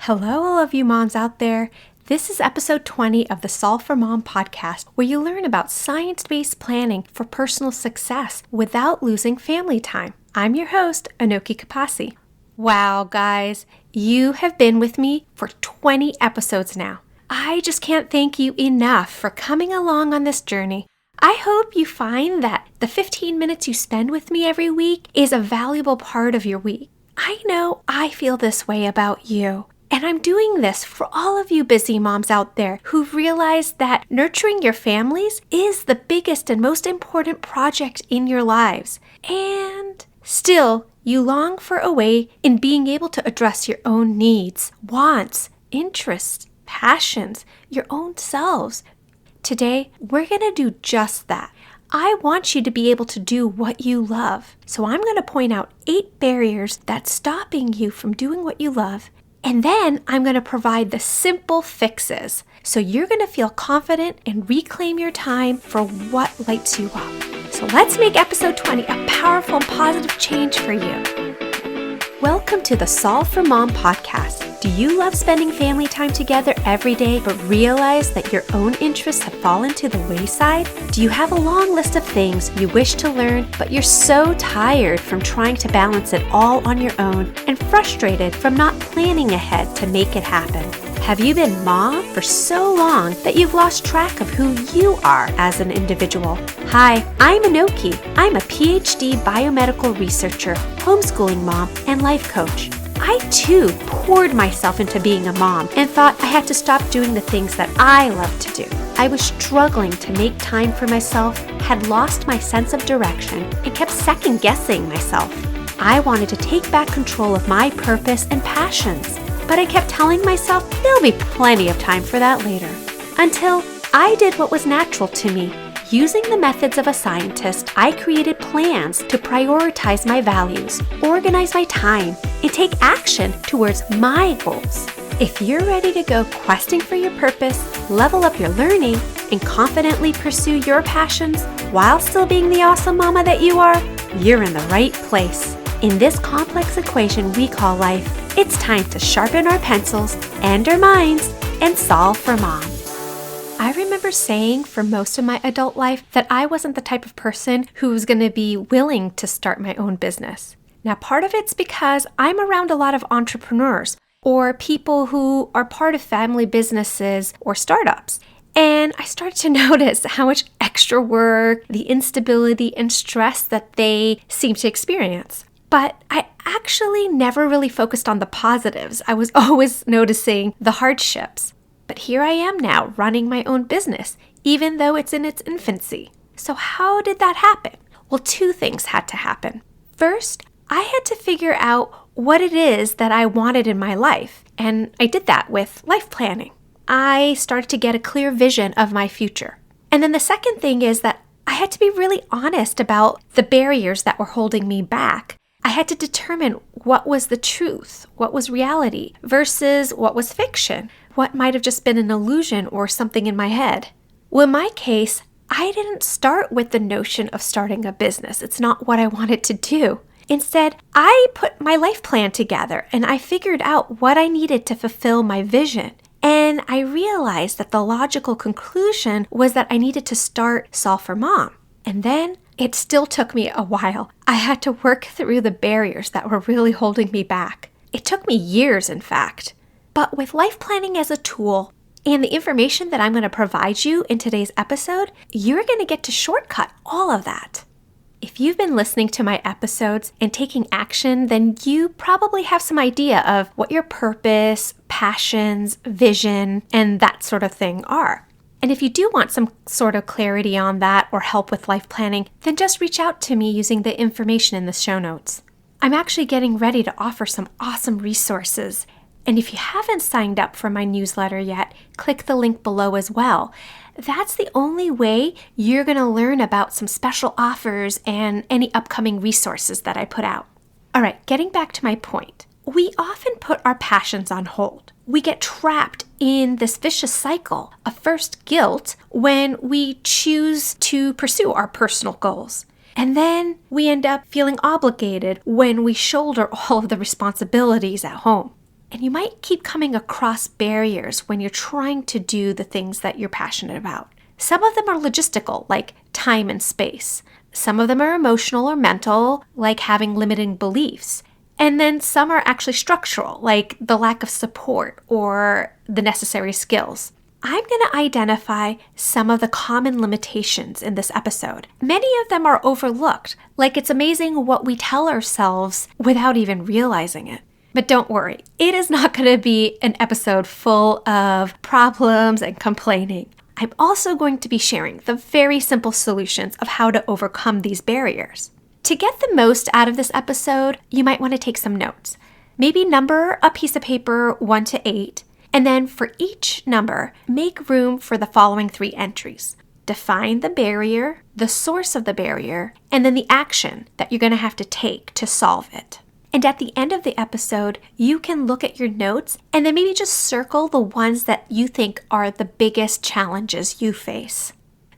Hello, all of you moms out there. This is episode 20 of the Solve for Mom podcast, where you learn about science-based planning for personal success without losing family time. I'm your host, Anoki Kapasi. Wow, guys, you have been with me for 20 episodes now. I just can't thank you enough for coming along on this journey. I hope you find that the 15 minutes you spend with me every week is a valuable part of your week. I know I feel this way about you. And I'm doing this for all of you busy moms out there who've realized that nurturing your families is the biggest and most important project in your lives. And still, you long for a way in being able to address your own needs, wants, interests, passions, your own selves. Today, we're going to do just that. I want you to be able to do what you love. So I'm going to point out 8 barriers that's stopping you from doing what you love. And then I'm going to provide the simple fixes so you're going to feel confident and reclaim your time for what lights you up. So let's make episode 20 a powerful and positive change for you. Welcome to the Solve for Mom podcast. Do you love spending family time together every day but realize that your own interests have fallen to the wayside? Do you have a long list of things you wish to learn but you're so tired from trying to balance it all on your own and frustrated from not planning ahead to make it happen? Have you been mom for so long that you've lost track of who you are as an individual? Hi, I'm Anoki. I'm a PhD biomedical researcher, homeschooling mom, and life coach. I too poured myself into being a mom and thought I had to stop doing the things that I love to do. I was struggling to make time for myself, had lost my sense of direction, and kept second-guessing myself. I wanted to take back control of my purpose and passions. But I kept telling myself there'll be plenty of time for that later. Until I did what was natural to me. Using the methods of a scientist, I created plans to prioritize my values, organize my time, and take action towards my goals. If you're ready to go questing for your purpose, level up your learning, and confidently pursue your passions while still being the awesome mama that you are, you're in the right place. In this complex equation we call life, it's time to sharpen our pencils and our minds and solve for mom. I remember saying for most of my adult life that I wasn't the type of person who was going to be willing to start my own business. Now, part of it's because I'm around a lot of entrepreneurs or people who are part of family businesses or startups. And I started to notice how much extra work, the instability and stress that they seem to experience. But I actually never really focused on the positives. I was always noticing the hardships. But here I am now running my own business, even though it's in its infancy. So how did that happen? Well, 2 things had to happen. First, I had to figure out what it is that I wanted in my life. And I did that with life planning. I started to get a clear vision of my future. And then the second thing is that I had to be really honest about the barriers that were holding me back. I had to determine what was the truth, what was reality, versus what was fiction, what might have just been an illusion or something in my head. Well, in my case, I didn't start with the notion of starting a business. It's not what I wanted to do. Instead, I put my life plan together and I figured out what I needed to fulfill my vision. And I realized that the logical conclusion was that I needed to start Solve for Mom. And then it still took me a while. I had to work through the barriers that were really holding me back. It took me years, in fact. But with life planning as a tool and the information that I'm going to provide you in today's episode, you're going to get to shortcut all of that. If you've been listening to my episodes and taking action, then you probably have some idea of what your purpose, passions, vision, and that sort of thing are. And if you do want some sort of clarity on that or help with life planning, then just reach out to me using the information in the show notes. I'm actually getting ready to offer some awesome resources. And if you haven't signed up for my newsletter yet, click the link below as well. That's the only way you're going to learn about some special offers and any upcoming resources that I put out. All right, getting back to my point. We often put our passions on hold. We get trapped in this vicious cycle of first guilt when we choose to pursue our personal goals. And then we end up feeling obligated when we shoulder all of the responsibilities at home. And you might keep coming across barriers when you're trying to do the things that you're passionate about. Some of them are logistical, like time and space. Some of them are emotional or mental, like having limiting beliefs. And then some are actually structural, like the lack of support or the necessary skills. I'm going to identify some of the common limitations in this episode. Many of them are overlooked, like it's amazing what we tell ourselves without even realizing it. But don't worry, it is not going to be an episode full of problems and complaining. I'm also going to be sharing the very simple solutions of how to overcome these barriers. To get the most out of this episode, you might want to take some notes. Maybe number a piece of paper 1 to 8, and then for each number, make room for the following 3 entries. Define the barrier, the source of the barrier, and then the action that you're going to have to take to solve it. And at the end of the episode, you can look at your notes and then maybe just circle the ones that you think are the biggest challenges you face.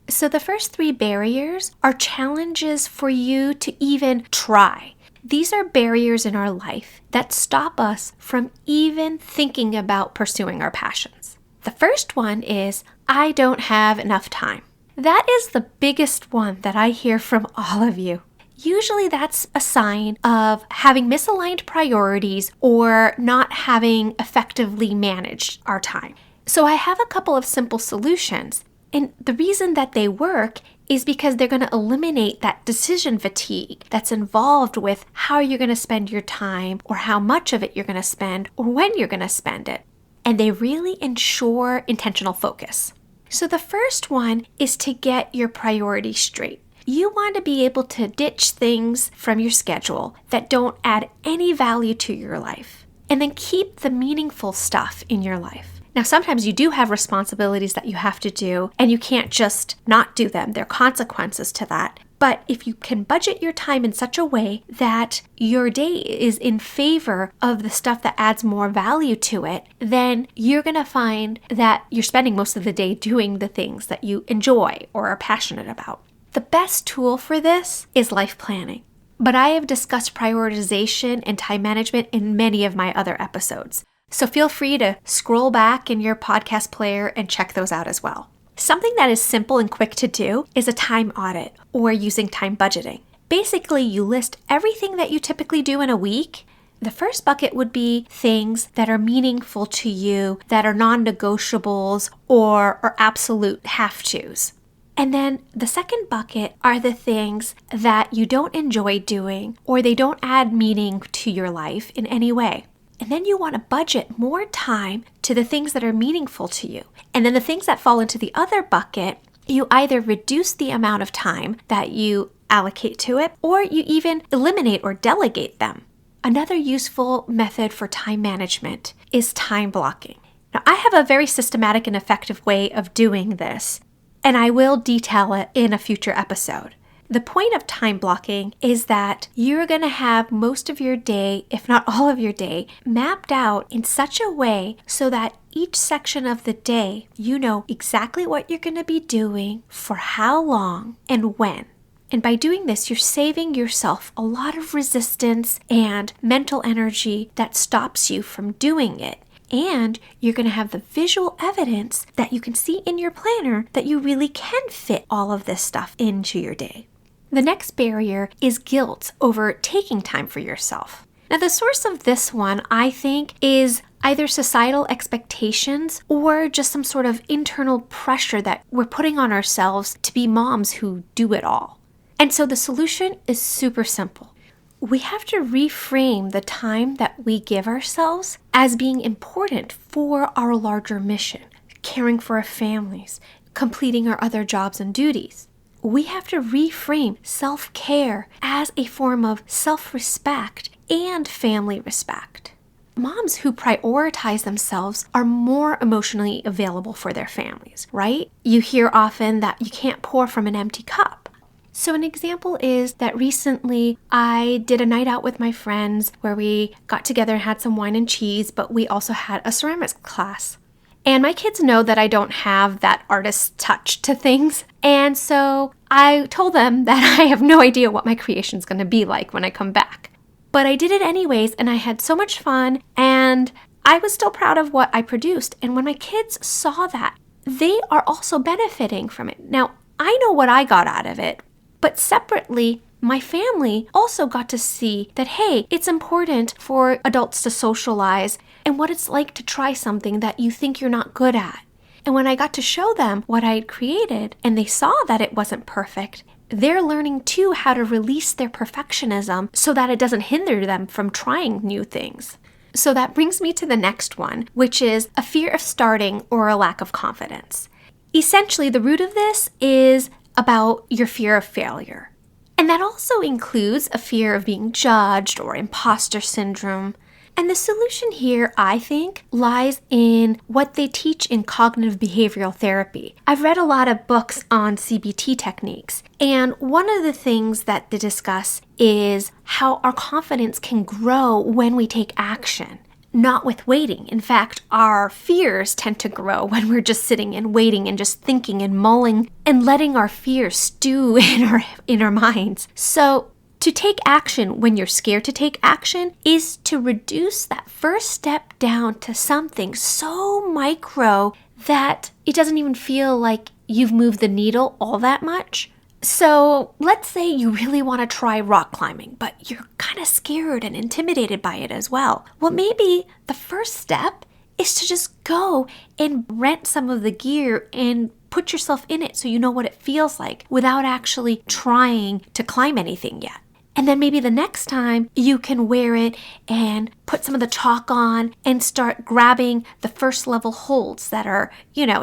So the first 3 barriers are challenges for you to even try. These are barriers in our life that stop us from even thinking about pursuing our passions. The first one is, I don't have enough time. That is the biggest one that I hear from all of you. Usually that's a sign of having misaligned priorities or not having effectively managed our time. So I have a couple of simple solutions. And the reason that they work is because they're going to eliminate that decision fatigue that's involved with how you're going to spend your time or how much of it you're going to spend or when you're going to spend it. And they really ensure intentional focus. So the first one is to get your priorities straight. You want to be able to ditch things from your schedule that don't add any value to your life, and then keep the meaningful stuff in your life. Now, sometimes you do have responsibilities that you have to do, and you can't just not do them. There are consequences to that. But if you can budget your time in such a way that your day is in favor of the stuff that adds more value to it, then you're going to find that you're spending most of the day doing the things that you enjoy or are passionate about. The best tool for this is life planning. But I have discussed prioritization and time management in many of my other episodes. So feel free to scroll back in your podcast player and check those out as well. Something that is simple and quick to do is a time audit or using time budgeting. Basically, you list everything that you typically do in a week. The first bucket would be things that are meaningful to you, that are non-negotiables or absolute have-tos. And then the second bucket are the things that you don't enjoy doing or they don't add meaning to your life in any way. And then you want to budget more time to the things that are meaningful to you. And then the things that fall into the other bucket, you either reduce the amount of time that you allocate to it, or you even eliminate or delegate them. Another useful method for time management is time blocking. Now, I have a very systematic and effective way of doing this, and I will detail it in a future episode. The point of time blocking is that you're going to have most of your day, if not all of your day, mapped out in such a way so that each section of the day, you know exactly what you're going to be doing, for how long, and when. And by doing this, you're saving yourself a lot of resistance and mental energy that stops you from doing it. And you're going to have the visual evidence that you can see in your planner that you really can fit all of this stuff into your day. The next barrier is guilt over taking time for yourself. Now, the source of this one, I think, is either societal expectations or just some sort of internal pressure that we're putting on ourselves to be moms who do it all. And so the solution is super simple. We have to reframe the time that we give ourselves as being important for our larger mission, caring for our families, completing our other jobs and duties. We have to reframe self-care as a form of self-respect and family respect. Moms who prioritize themselves are more emotionally available for their families, right? You hear often that you can't pour from an empty cup. So an example is that recently I did a night out with my friends where we got together and had some wine and cheese, but we also had a ceramics class. And my kids know that I don't have that artist touch to things. And so I told them that I have no idea what my creation is going to be like when I come back. But I did it anyways, and I had so much fun, and I was still proud of what I produced. And when my kids saw that, they are also benefiting from it. Now, I know what I got out of it, but separately, my family also got to see that, hey, it's important for adults to socialize and what it's like to try something that you think you're not good at. And when I got to show them what I had created and they saw that it wasn't perfect, they're learning too how to release their perfectionism so that it doesn't hinder them from trying new things. So that brings me to the next one, which is a fear of starting or a lack of confidence. Essentially, the root of this is about your fear of failure. And that also includes a fear of being judged or imposter syndrome. And the solution here, I think, lies in what they teach in cognitive behavioral therapy. I've read a lot of books on CBT techniques, and one of the things that they discuss is how our confidence can grow when we take action, not with waiting. In fact, our fears tend to grow when we're just sitting and waiting and just thinking and mulling and letting our fears stew in our minds. So to take action when you're scared to take action is to reduce that first step down to something so micro that it doesn't even feel like you've moved the needle all that much. So let's say you really want to try rock climbing, but you're kind of scared and intimidated by it as well. Well, maybe the first step is to just go and rent some of the gear and put yourself in it so you know what it feels like without actually trying to climb anything yet. And then maybe the next time you can wear it and put some of the chalk on and start grabbing the first level holds that are,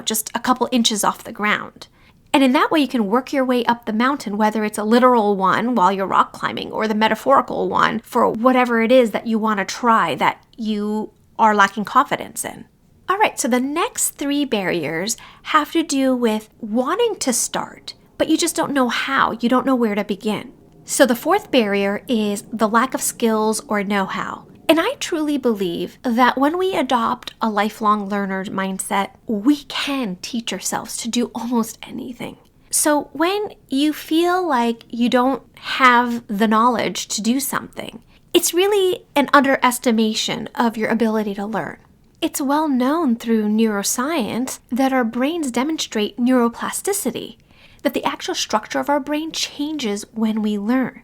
just a couple inches off the ground. And in that way, you can work your way up the mountain, whether it's a literal one while you're rock climbing or the metaphorical one for whatever it is that you want to try that you are lacking confidence in. All right, so the next 3 barriers have to do with wanting to start, but you just don't know how. You don't know where to begin. So the 4th barrier is the lack of skills or know-how. And I truly believe that when we adopt a lifelong learner mindset, we can teach ourselves to do almost anything. So when you feel like you don't have the knowledge to do something, it's really an underestimation of your ability to learn. It's well known through neuroscience that our brains demonstrate neuroplasticity, that the actual structure of our brain changes when we learn.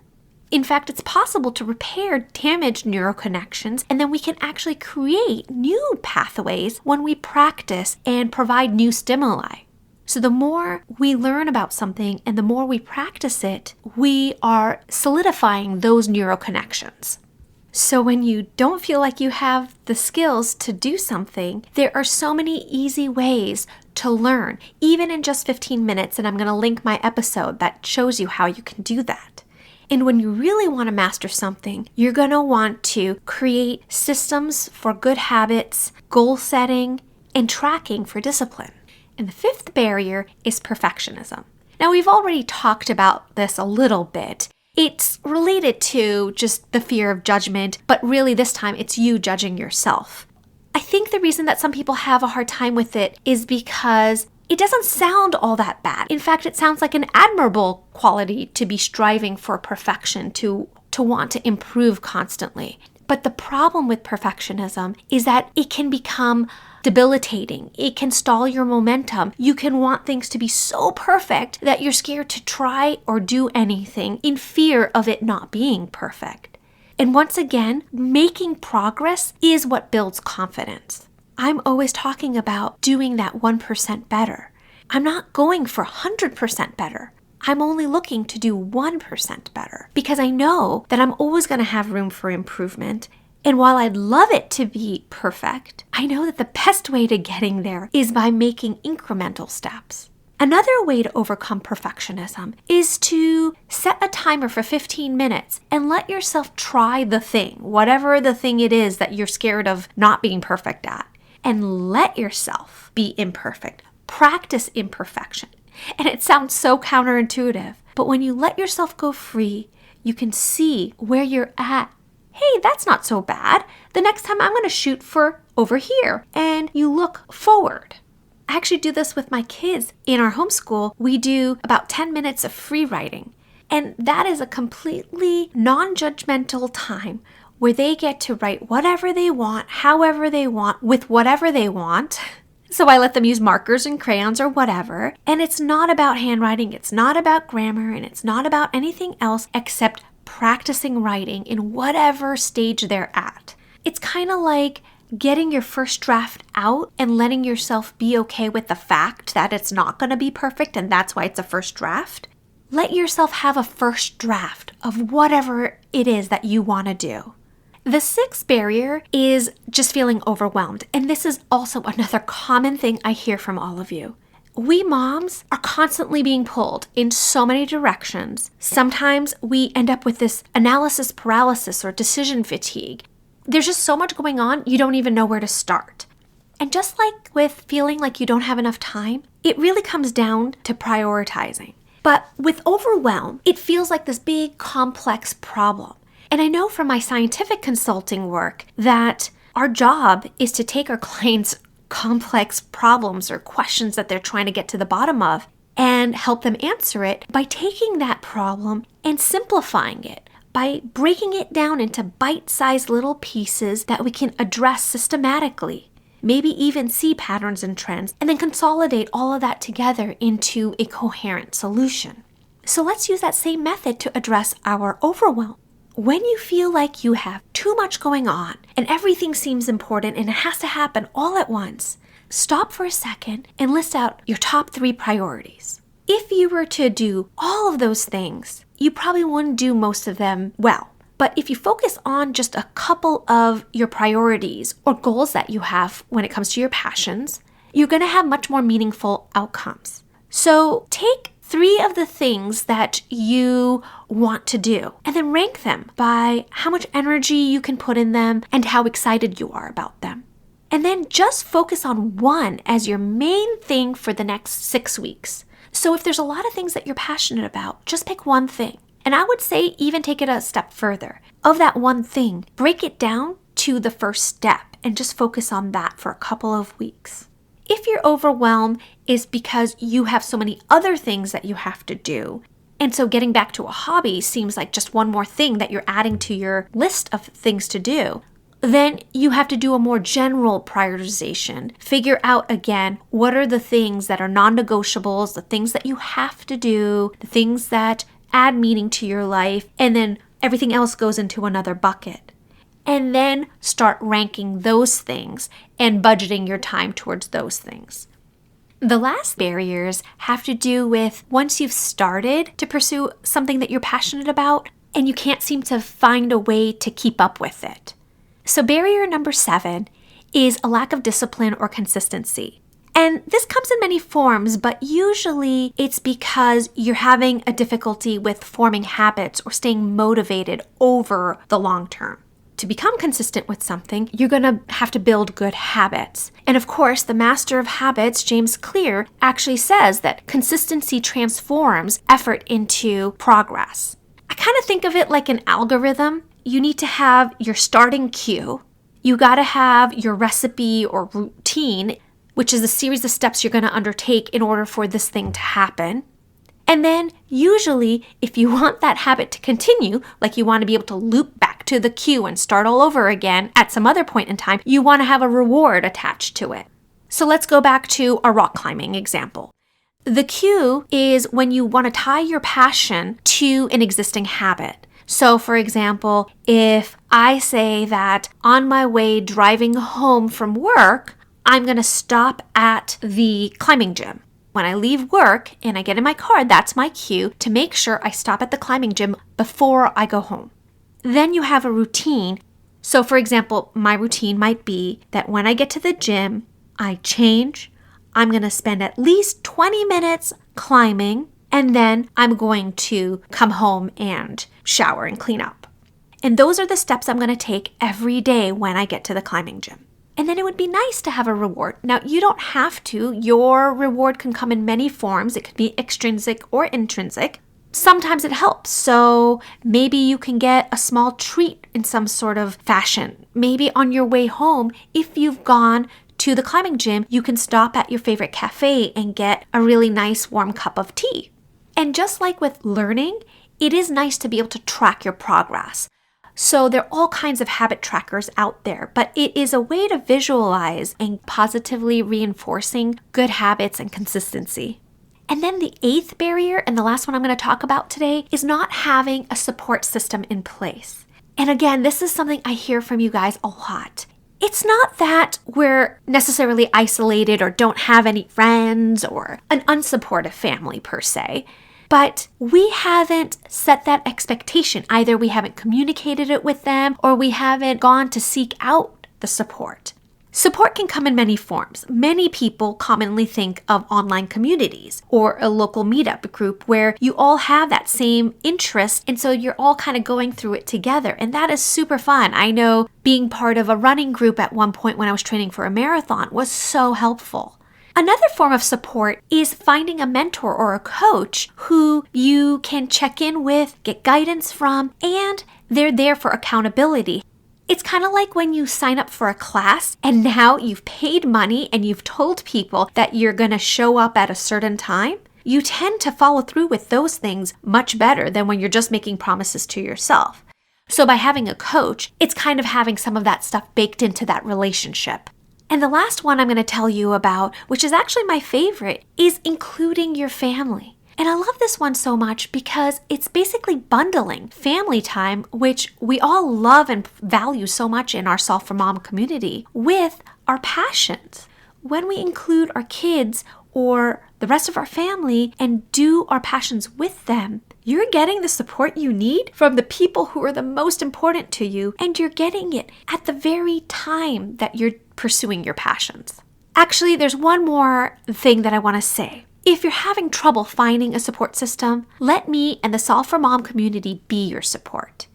In fact, it's possible to repair damaged neural connections, and then we can actually create new pathways when we practice and provide new stimuli. So the more we learn about something and the more we practice it, we are solidifying those neural connections. So when you don't feel like you have the skills to do something, there are so many easy ways to learn, even in just 15 minutes, and I'm going to link my episode that shows you how you can do that. And when you really want to master something, you're going to want to create systems for good habits, goal setting, and tracking for discipline. And the 5th barrier is perfectionism. Now, we've already talked about this a little bit. It's related to just the fear of judgment, but really this time it's you judging yourself. I think the reason that some people have a hard time with it is because it doesn't sound all that bad. In fact, it sounds like an admirable quality to be striving for perfection, to want to improve constantly. But the problem with perfectionism is that it can become debilitating. It can stall your momentum. You can want things to be so perfect that you're scared to try or do anything in fear of it not being perfect. And once again, making progress is what builds confidence. I'm always talking about doing that 1% better. I'm not going for 100% better. I'm only looking to do 1% better because I know that I'm always going to have room for improvement. And while I'd love it to be perfect, I know that the best way to getting there is by making incremental steps. Another way to overcome perfectionism is to set a timer for 15 minutes and let yourself try the thing, whatever the thing it is that you're scared of not being perfect at, and let yourself be imperfect. Practice imperfection. And it sounds so counterintuitive, but when you let yourself go free, you can see where you're at. Hey, that's not so bad. The next time I'm going to shoot for over here. And you look forward. I actually do this with my kids. In our homeschool, we do about 10 minutes of free writing. And that is a completely non-judgmental time where they get to write whatever they want, however they want, with whatever they want. So I let them use markers and crayons or whatever. And it's not about handwriting, it's not about grammar, and it's not about anything else except practicing writing in whatever stage they're at. It's kind of like getting your first draft out and letting yourself be okay with the fact that it's not going to be perfect and that's why it's a first draft. Let yourself have a first draft of whatever it is that you want to do. The sixth barrier is just feeling overwhelmed. And this is also another common thing I hear from all of you. We moms are constantly being pulled in so many directions. Sometimes we end up with this analysis paralysis or decision fatigue. There's just so much going on, you don't even know where to start. And just like with feeling like you don't have enough time, it really comes down to prioritizing. But with overwhelm, it feels like this big complex problem. And I know from my scientific consulting work that our job is to take our clients' complex problems or questions that they're trying to get to the bottom of and help them answer it by taking that problem and simplifying it, by breaking it down into bite-sized little pieces that we can address systematically, maybe even see patterns and trends, and then consolidate all of that together into a coherent solution. So let's use that same method to address our overwhelm. When you feel like you have too much going on and everything seems important and it has to happen all at once, stop for a second and list out your top 3 priorities. If you were to do all of those things, you probably wouldn't do most of them well. But if you focus on just a couple of your priorities or goals that you have when it comes to your passions, you're going to have much more meaningful outcomes. So take 3 of the things that you want to do and then rank them by how much energy you can put in them and how excited you are about them. And then just focus on one as your main thing for the next 6 weeks. So if there's a lot of things that you're passionate about, just pick one thing. And I would say even take it a step further. Of that one thing, break it down to the first step and just focus on that for a couple of weeks. If your overwhelm is because you have so many other things that you have to do, and so getting back to a hobby seems like just one more thing that you're adding to your list of things to do, then you have to do a more general prioritization. Figure out again, what are the things that are non-negotiables, the things that you have to do, the things that add meaning to your life, and then everything else goes into another bucket. And then start ranking those things and budgeting your time towards those things. The last barriers have to do with once you've started to pursue something that you're passionate about and you can't seem to find a way to keep up with it. So barrier number 7 is a lack of discipline or consistency. And this comes in many forms, but usually it's because you're having a difficulty with forming habits or staying motivated over the long term. To become consistent with something, you're going to have to build good habits. And of course, the master of habits, James Clear, actually says that consistency transforms effort into progress. I kind of think of it like an algorithm. You need to have your starting cue. You got to have your recipe or routine, which is the series of steps you're going to undertake in order for this thing to happen. And then usually, if you want that habit to continue, like you want to be able to loop back to the cue and start all over again at some other point in time, you want to have a reward attached to it. So let's go back to our rock climbing example. The cue is when you want to tie your passion to an existing habit. So for example, if I say that on my way driving home from work, I'm going to stop at the climbing gym. When I leave work and I get in my car, that's my cue to make sure I stop at the climbing gym before I go home. Then you have a routine. So for example, my routine might be that when I get to the gym, I change. I'm going to spend at least 20 minutes climbing, and then I'm going to come home and shower and clean up. And those are the steps I'm going to take every day when I get to the climbing gym. And then it would be nice to have a reward. Now, you don't have to. Your reward can come in many forms. It could be extrinsic or intrinsic. Sometimes it helps. So maybe you can get a small treat in some sort of fashion. Maybe on your way home, if you've gone to the climbing gym, you can stop at your favorite cafe and get a really nice warm cup of tea. And just like with learning, it is nice to be able to track your progress. So there are all kinds of habit trackers out there, but it is a way to visualize and positively reinforcing good habits and consistency. And then the 8th barrier, and the last one I'm going to talk about today, is not having a support system in place. And again, this is something I hear from you guys a lot. It's not that we're necessarily isolated or don't have any friends or an unsupportive family per se, but we haven't set that expectation. Either we haven't communicated it with them or we haven't gone to seek out the support. Support can come in many forms. Many people commonly think of online communities or a local meetup group where you all have that same interest, and so you're all kind of going through it together, and that is super fun. I know being part of a running group at one point when I was training for a marathon was so helpful. Another form of support is finding a mentor or a coach who you can check in with, get guidance from, and they're there for accountability. It's kind of like when you sign up for a class and now you've paid money and you've told people that you're going to show up at a certain time. You tend to follow through with those things much better than when you're just making promises to yourself. So by having a coach, it's kind of having some of that stuff baked into that relationship. And the last one I'm going to tell you about, which is actually my favorite, is including your family. And I love this one so much because it's basically bundling family time, which we all love and value so much in our Solve for Mom community, with our passions. When we include our kids or the rest of our family and do our passions with them, you're getting the support you need from the people who are the most important to you, and you're getting it at the very time that you're pursuing your passions. Actually, there's one more thing that I want to say. If you're having trouble finding a support system, let me and the Solve for Mom community be your support.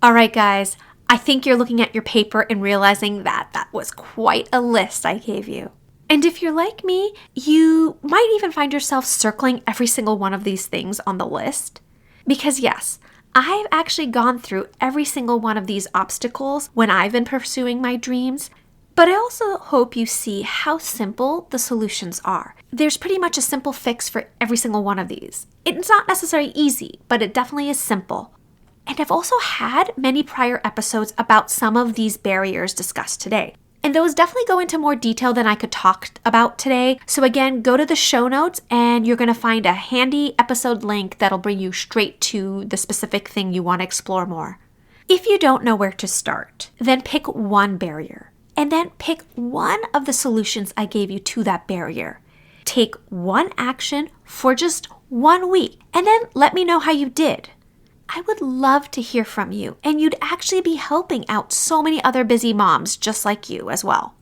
All right, guys, I think you're looking at your paper and realizing that that was quite a list I gave you. And if you're like me, you might even find yourself circling every single one of these things on the list. Because yes, I've actually gone through every single one of these obstacles when I've been pursuing my dreams. But I also hope you see how simple the solutions are. There's pretty much a simple fix for every single one of these. It's not necessarily easy, but it definitely is simple. And I've also had many prior episodes about some of these barriers discussed today. And those definitely go into more detail than I could talk about today. So again, go to the show notes and you're going to find a handy episode link that'll bring you straight to the specific thing you want to explore more. If you don't know where to start, then pick one barrier. And then pick one of the solutions I gave you to that barrier. Take one action for just 1 week, and then let me know how you did. I would love to hear from you, and you'd actually be helping out so many other busy moms just like you as well.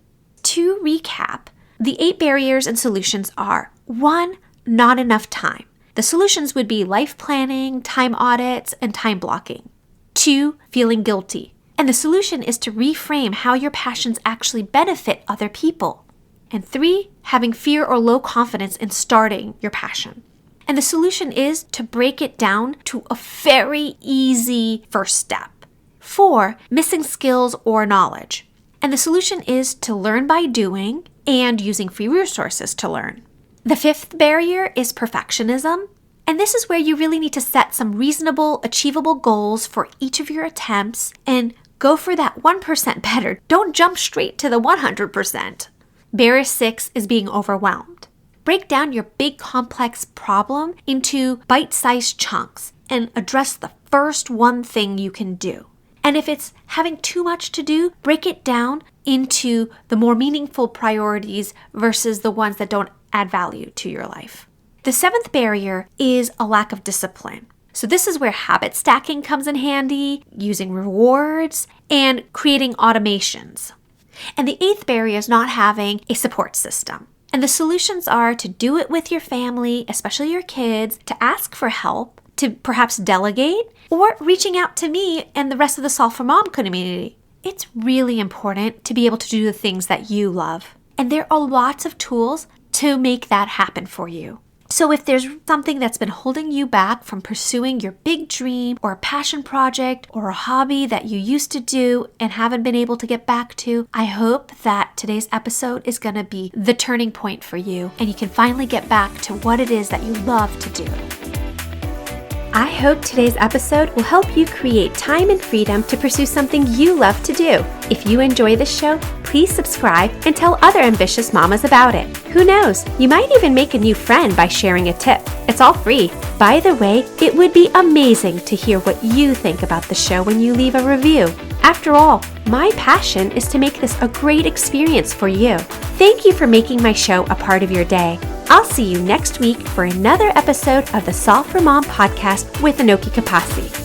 To recap, the 8 barriers and solutions are: 1, not enough time. The solutions would be life planning, time audits, and time blocking. 2, feeling guilty. And the solution is to reframe how your passions actually benefit other people. And 3, having fear or low confidence in starting your passion. And the solution is to break it down to a very easy first step. 4, missing skills or knowledge. And the solution is to learn by doing and using free resources to learn. The 5th barrier is perfectionism. And this is where you really need to set some reasonable, achievable goals for each of your attempts and go for that 1% better. Don't jump straight to the 100%. Barrier 6 is being overwhelmed. Break down your big complex problem into bite-sized chunks and address the first one thing you can do. And if it's having too much to do, break it down into the more meaningful priorities versus the ones that don't add value to your life. The 7th barrier is a lack of discipline. So this is where habit stacking comes in handy, using rewards, and creating automations. And the 8th barrier is not having a support system. And the solutions are to do it with your family, especially your kids, to ask for help, to perhaps delegate, or reaching out to me and the rest of the Solve for Mom community. It's really important to be able to do the things that you love. And there are lots of tools to make that happen for you. So if there's something that's been holding you back from pursuing your big dream or a passion project or a hobby that you used to do and haven't been able to get back to, I hope that today's episode is going to be the turning point for you and you can finally get back to what it is that you love to do. I hope today's episode will help you create time and freedom to pursue something you love to do. If you enjoy this show, please subscribe and tell other ambitious mamas about it. Who knows, you might even make a new friend by sharing a tip. It's all free. By the way, it would be amazing to hear what you think about the show when you leave a review. After all, my passion is to make this a great experience for you. Thank you for making my show a part of your day. I'll see you next week for another episode of the Solve for Mom podcast with Anoki Kapasi.